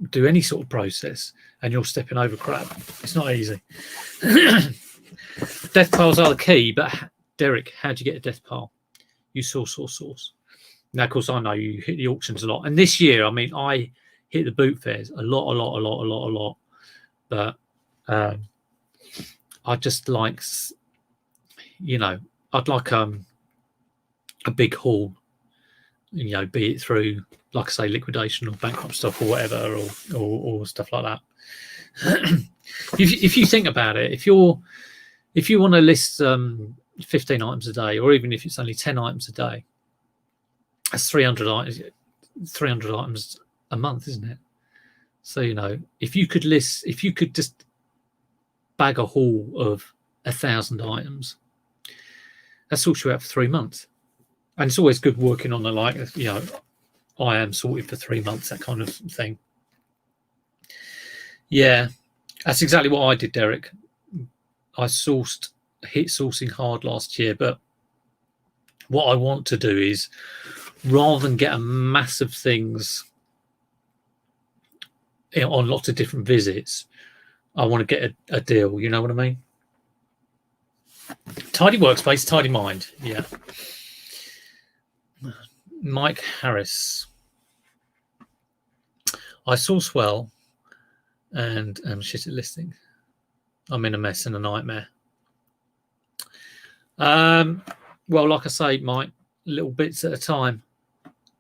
do any sort of process and you're stepping over crap, it's not easy. Death piles are the key, but Derek, how do you get a death pile? You source. Now, of course, I know you hit the auctions a lot. And this year, I mean, I hit the boot fairs a lot. But I just like, you know, I'd like a big haul, you know, be it through, like I say, liquidation or bankrupt stuff or whatever, or stuff like that. If you think about it, if you want to list 15 items a day, or even if it's only 10 items a day, that's 300 items a month, isn't it? So, you know, if you could just bag a haul of 1,000 items, that sorts you out for 3 months. And it's always good working on the, like, you know, I am sorted for 3 months, that kind of thing. Yeah, that's exactly what I did, Derek. I hit sourcing hard last year, but what I want to do is, rather than get a massive things on lots of different visits, I want to get a deal. You know what I mean? Tidy workspace, tidy mind. Yeah. Mike Harris. I source well and am shit at listing. I'm in a mess and a nightmare. Well, like I say, Mike, little bits at a time.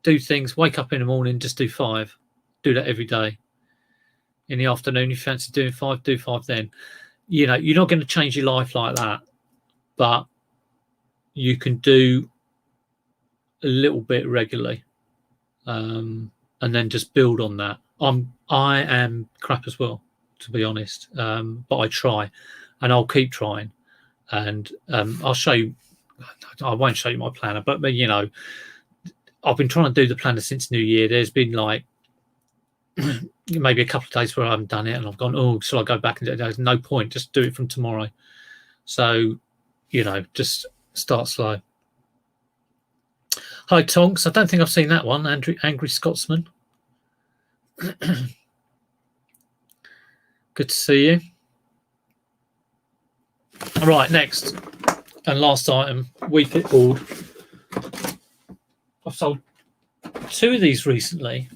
Do things, wake up in the morning, just do 5. Do that every day. In the afternoon, you fancy doing 5, do 5 then. You know, you're not going to change your life like that, but you can do a little bit regularly, and then just build on that. I am crap as well, to be honest, but I try, and I'll keep trying, and I'll show you. I won't show you my planner, but you know, I've been trying to do the planner since New Year. There's been like maybe a couple of days where I haven't done it, and I've gone, oh, shall I go back and do it? There's no point, just do it from tomorrow. So, you know, just start slow. Hi, Tonks. I don't think I've seen that one. Angry Scotsman. Good to see you. All right, next and last item, We Fit board. I've sold 2 of these recently.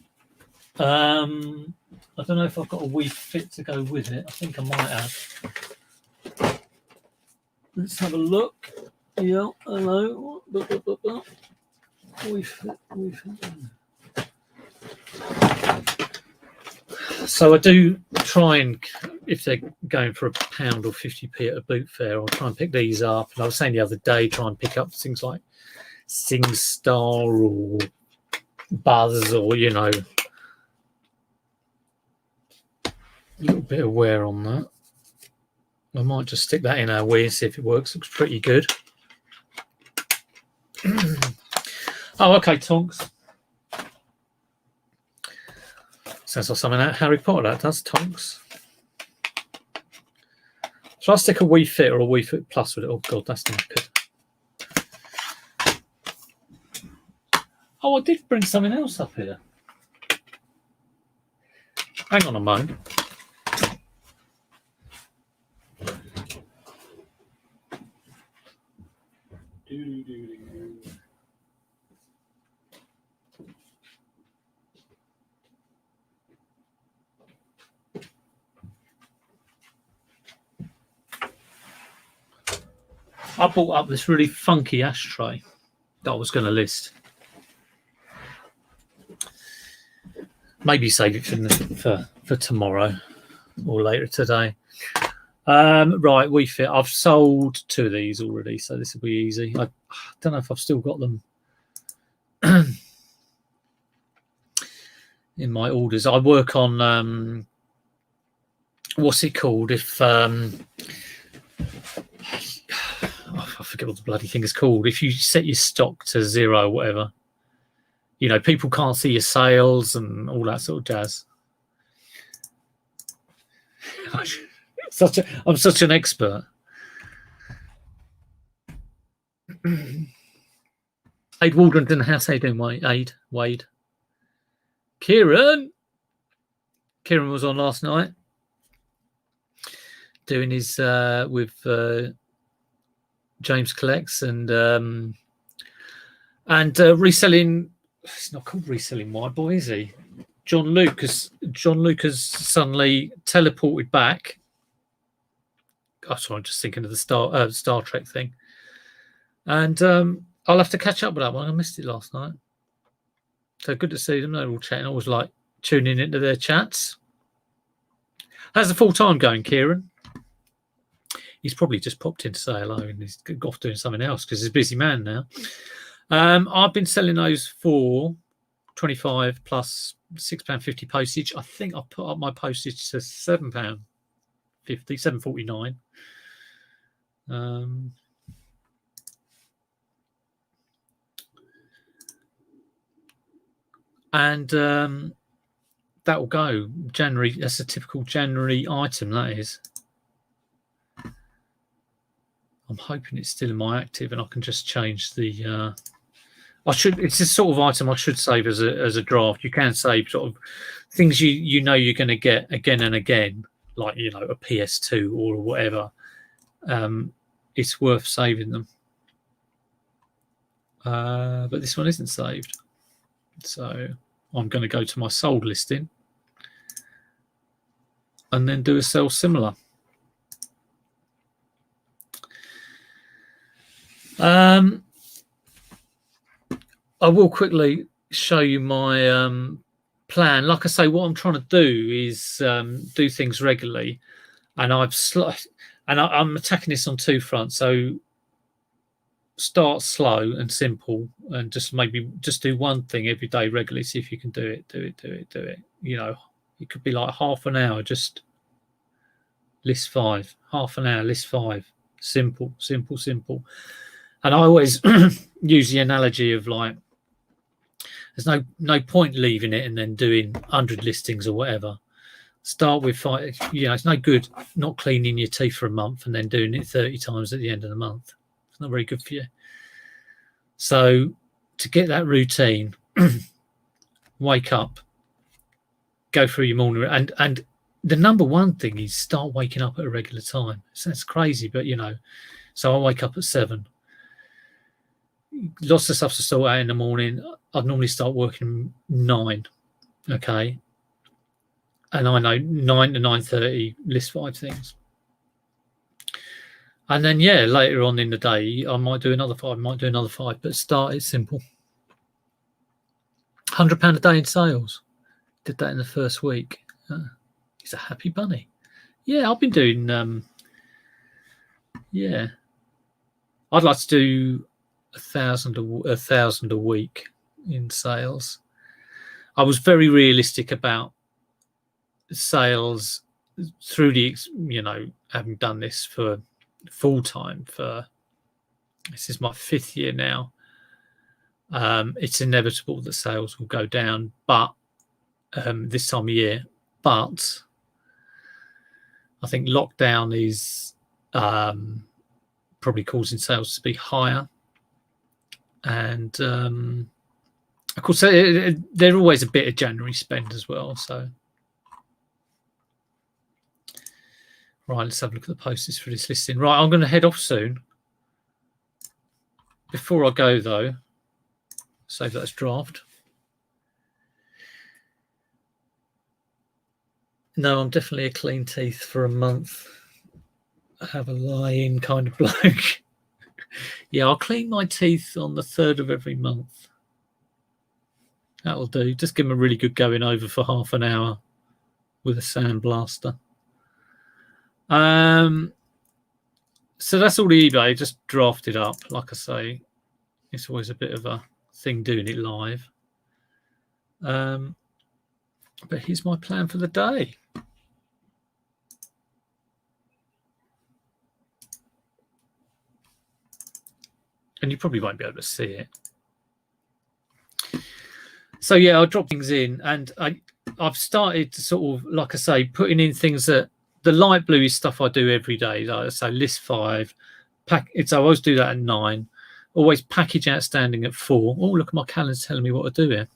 I don't know if I've got a We Fit to go with it. I think I might have. Let's have a look. Yeah, hello. We Fit. So I do try and, if they're going for £1 or 50p at a boot fair, I'll try and pick these up. And I was saying the other day, try and pick up things like SingStar or Buzz, or, you know, a little bit of wear on that. I might just stick that in our Wii and see if it works. Looks pretty good. Oh, okay, Tonks. Sounds like something out of Harry Potter, that does, Tonks. Shall I stick a Wii Fit or a Wii Fit Plus with it? Oh, God, that's not good. Oh, I did bring something else up here. Hang on a moment. I bought up this really funky ashtray that I was going to list. Maybe save it for tomorrow or later today. Right, Wii Fit. I've sold 2 of these already, so this will be easy. I don't know if I've still got them in my orders. I work on what's it called? If I forget what the bloody thing is called. If you set your stock to 0 or whatever, you know, people can't see your sales and all that sort of jazz. I'm such an expert. Aid Waldron, how's how you doing, Wade? Kieran was on last night doing his with James Collects and reselling. It's not called reselling White Boy, is he? John Lucas suddenly teleported back. Oh, sorry, I'm just thinking of the Star Trek thing. And I'll have to catch up with that one. I missed it last night. So good to see them. They're all chatting. I always like tuning into their chats. How's the full time going, Kieran? He's probably just popped in to say hello and he's off doing something else because he's a busy man now. I've been selling those for 25 plus £6.50 postage. I think I've put up my postage to £7.50, £7.49. And that will go January. That's a typical January item, that is. I'm hoping it's still in my active and I can just change the it's this sort of item I should save as a draft. You can save sort of things you know you're going to get again and again, like, you know, a PS2 or whatever. It's worth saving them. But this one isn't saved. So I'm going to go to my sold listing and then do a sell similar. I will quickly show you my plan. Like I say, what I'm trying to do is do things regularly, and I'm attacking this on 2 fronts. So start slow and simple, and just do one thing every day regularly. See if you can do it. You know, it could be like half an hour, just list 5. Half an hour, list 5. Simple. And I always use the analogy of, like, there's no point leaving it and then doing 100 listings or whatever. Start with 5. You know, it's no good not cleaning your teeth for a month and then doing it 30 times at the end of the month. It's not very good for you. So to get that routine, wake up, go through your morning, and the number one thing is start waking up at a regular time. Sounds crazy, but, you know, so I wake up at 7. Lots of stuff to sort out in the morning. I'd normally start working 9, okay? And I know 9 to 9:30, list 5 things. And then, yeah, later on in the day, I might do another 5, but start it simple. £100 a day in sales. Did that in the first week. He's a happy bunny. Yeah, I've been doing. Yeah, I'd like to do 1,000 a week in sales. I was very realistic about sales through the, having done this for full time for, this is my 5th year now. It's inevitable that sales will go down, but this time of year. But I think lockdown is probably causing sales to be higher, and of course they're always a bit of January spend as well. So right, let's have a look at the posters for this listing. Right, I'm going to head off soon. Before I go though, save that as draft. No, I'm definitely a clean teeth for a month. I have a lie-in kind of bloke. Yeah, I'll clean my teeth on the 3rd of every month. That'll do. Just give them a really good going over for half an hour with a sandblaster. So that's all the eBay, just drafted up. Like I say, it's always a bit of a thing doing it live. But here's my plan for the day. And you probably won't be able to see it. So yeah, I'll drop things in, and I've started to sort of, like I say, putting in things that the light blue is stuff I do every day. Like I say, list 5, I always do that at 9. Always package outstanding at 4. Oh, look at my calendar's telling me what to do here.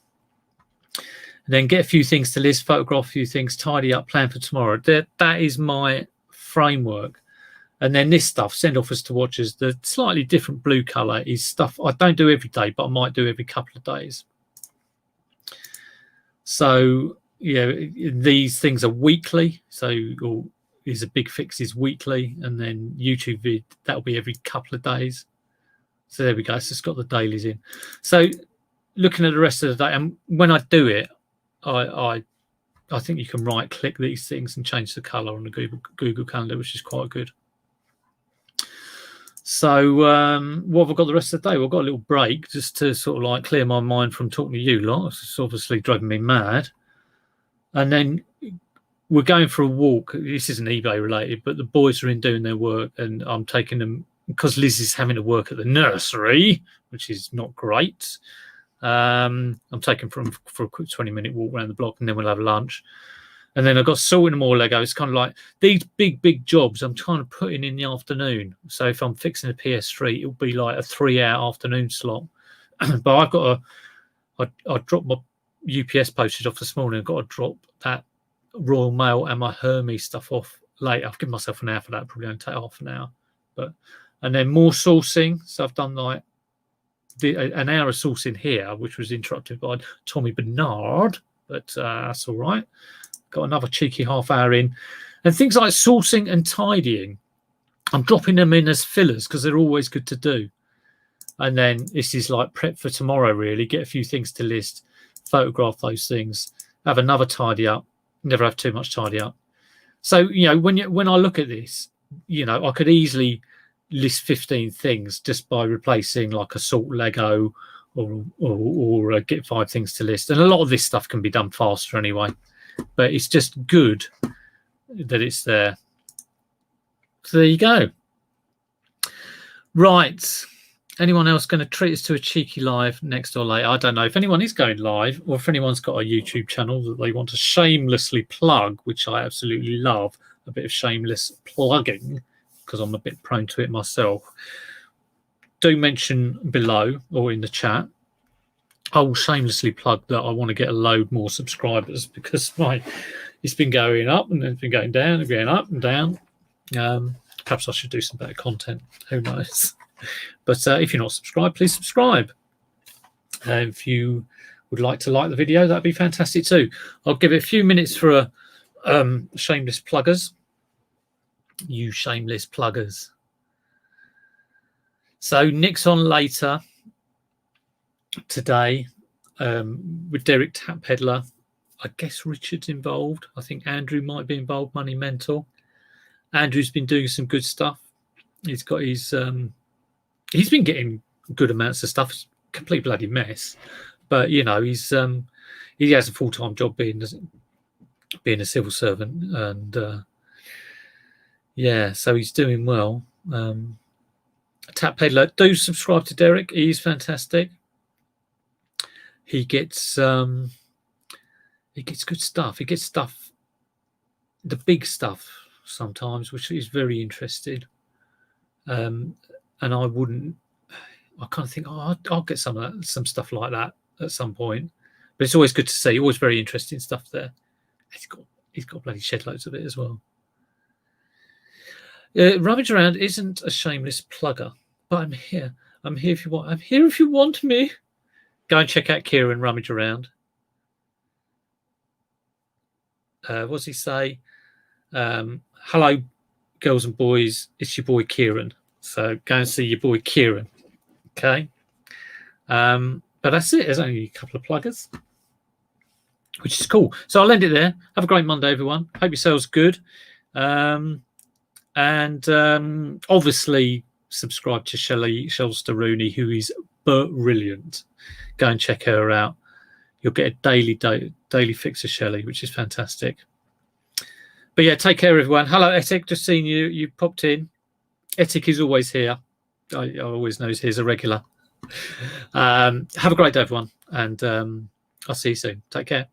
And then get a few things to list, photograph a few things, tidy up, plan for tomorrow. That is my framework. And then this stuff, send offers to watchers, the slightly different blue colour is stuff I don't do every day, but I might do every couple of days. So, yeah, these things are weekly. So, is a big fix is weekly, and then YouTube vid, that'll be every couple of days. So there we go. So it's got the dailies in. So looking at the rest of the day, and when I do it, I think you can right click these things and change the color on the Google Calendar, which is quite good. So what have I got the rest of the day? Well, I've got a little break just to sort of like clear my mind from talking to you lot. It's obviously driving me mad. And then we're going for a walk. This isn't eBay related, but the boys are in doing their work, and I'm taking them because Liz is having to work at the nursery, which is not great. I'm taking them for a quick 20-minute walk around the block, and then we'll have lunch. And then I've got sorting more Lego. It's kind of like these big jobs I'm trying to put in the afternoon. So if I'm fixing a PS3, it'll be like a 3-hour afternoon slot. But I've got I dropped my UPS postage off this morning. I've got to drop that Royal Mail and my Hermes stuff off later. I've given myself an hour for that. Probably only take half an hour. And then more sourcing. So I've done like an hour of sourcing here, which was interrupted by Tommy Bernard. But that's all right. Got another cheeky half hour in. And things like sourcing and tidying, I'm dropping them in as fillers because they're always good to do. And then this is like prep for tomorrow, really. Get a few things to list, photograph those things, have another tidy up, never have too much tidy up. So, when I look at this, I could easily list 15 things just by replacing like a sort Lego or get 5 things to list. And a lot of this stuff can be done faster anyway. But it's just good that it's there. So there you go. Right. Anyone else going to treat us to a cheeky live next or later? I don't know. If anyone is going live, or if anyone's got a YouTube channel that they want to shamelessly plug, which I absolutely love, a bit of shameless plugging, because I'm a bit prone to it myself, do mention below or in the chat. I will shamelessly plug that I want to get a load more subscribers because it's been going up and it's been going down and going up and down. Perhaps I should do some better content. Who knows? But if you're not subscribed, please subscribe. If you would like to like the video, that'd be fantastic too. I'll give it a few minutes for a shameless pluggers. You shameless pluggers. So Nick's on later today with Derek Tap Peddler. I guess Richard's involved. I think Andrew might be involved. Money Mentor. Andrew's been doing some good stuff. He's got his. He's been getting good amounts of stuff. It's a complete bloody mess, but you know he has a full-time job being a civil servant, and yeah, so he's doing well. Tap Peddler, do subscribe to Derek. He's fantastic. He gets good stuff. He gets stuff, the big stuff sometimes, which is very interesting. And I kind of think, oh, I'll get some stuff like that at some point. But it's always good to see. Always very interesting stuff there. He's got bloody shed loads of it as well. Rummage Around isn't a shameless plugger, but I'm here. I'm here if you want. I'm here if you want me. Go and check out Kieran Rummage Around. What does he say? Hello, girls and boys. It's your boy Kieran. So go and see your boy Kieran. Okay. But that's it. There's only a couple of pluggers, which is cool. So I'll end it there. Have a great Monday, everyone. Hope your sales good. And obviously subscribe to Shelster Rooney, who is brilliant. Go and check her out. You'll get a daily fix of Shelley, which is fantastic. But yeah, take care, everyone. Hello, Etik. Just seen you. You popped in. Etik is always here. I always know he's a regular. Have a great day, everyone. And I'll see you soon. Take care.